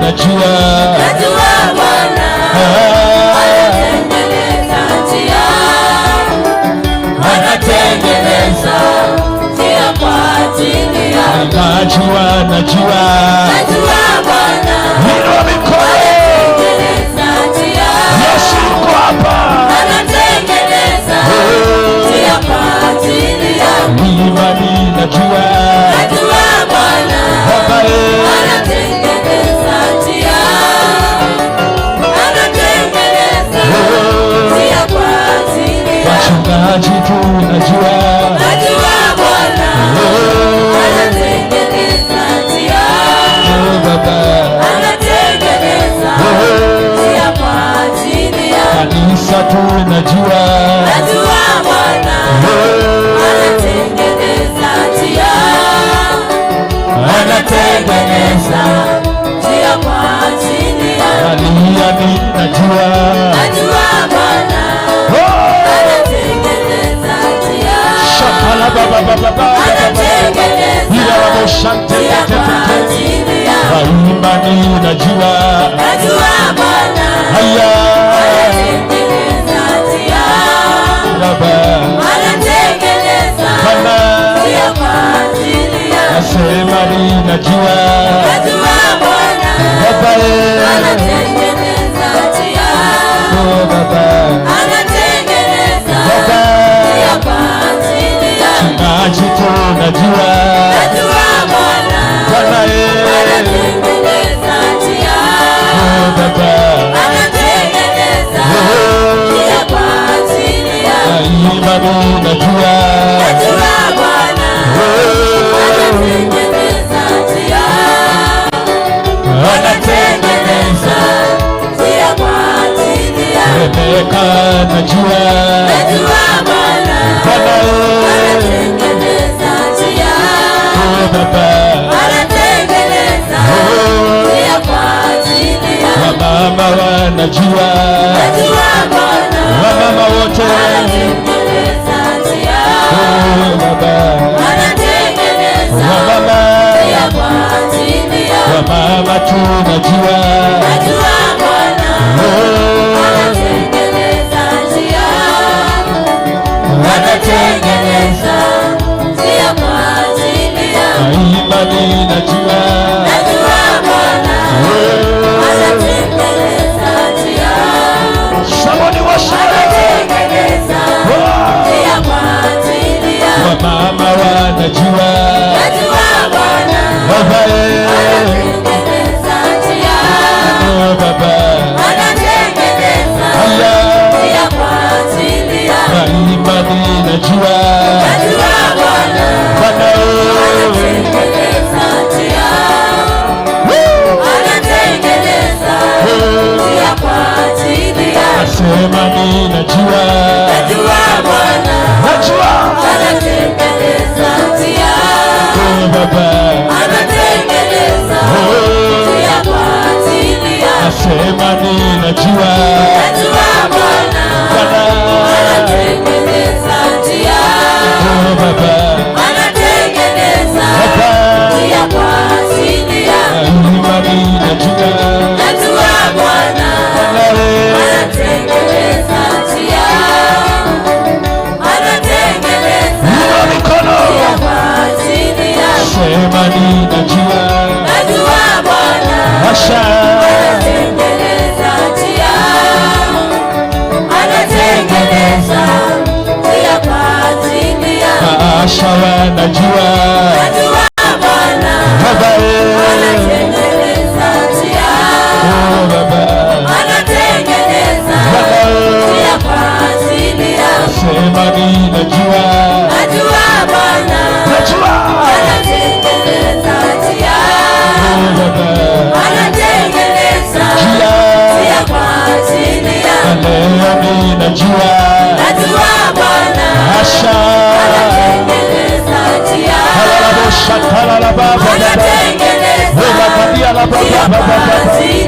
najua Bwana anatengeneza njia, anatengeneza njia kwa ajili yangu. najua Bwana inua mikono. anatengeneza njia, Yesu yuko hapa. anatengeneza njia kwa ajili yangu. Imani najua Bwana anatengeneza njia, anatengeneza njia kwa ajili yangu. wachungaji tunajua Bwana anatengeneza njia, Baba, anatengeneza njia kwa ajili yangu. kanisa tunajua Bwana anatengeneza njia, anatengeneza njia kwa ajili yangu. aliani najua Bwana anatengeneza njia, shakala baba anatengeneza njia kwa ajili yangu. imani najua Bwana haya anatengeneza njia, baba anatengeneza njia kwa ajili yangu. nasema ninajua Bwana baba anatengeneza njia, baba anatengeneza baba njia kwa ajili yangu. maji tunajua Bwana anatengeneza njia, baba anatengeneza njia kwa ajili yangu. imani najua Bwana anatengeneza njia, anatengeneza njia kwa ajili yangu. Rebeka najua Bwana anatengeneza njia, baba anatengeneza njia kwa ajili yangu. wamama wanajua Bwana wamama wote anatengeneza njia, baba anatengeneza wamama njia kwa ajili yangu. wamama tunajua Bwana anatengeneza njia, anatengeneza njia kwa ajili yangu. imani najua Bwana anatengeneza njia, saboni washara anatengeneza njia kwa ajili yangu. wamama wanajua Bwana baba anatengeneza njia, baba anatengeneza njia kwa ajili yangu. imani najua Bwana baba anatengeneza njia, anatengeneza njia kwa ajili yangu. nasema ninajua Bwana najua anatengeneza njia, baba anatengeneza njia kwa ajili yangu. nasema ninajua Bwana baba anatengeneza njia, baba anatengeneza njia kwa ajili yangu. imani najua Bwana anatengeneza njia, anatengeneza mikono njia kwa ajili yangu. sema ninajua Bwana asha anatengeneza njia, anatengeneza njia kwa ajili yangu. asha wanajua Bwana baba anatengeneza njia, baba anatengeneza njia kwa ajili yangu. sema ninajua Bwana najua anatengeneza njia, baba anatengeneza njia njia kwa ajili yangu. leo ninajua Bwana asha anatengeneza njia, shakala la baba anatengeneza njia kwa ajili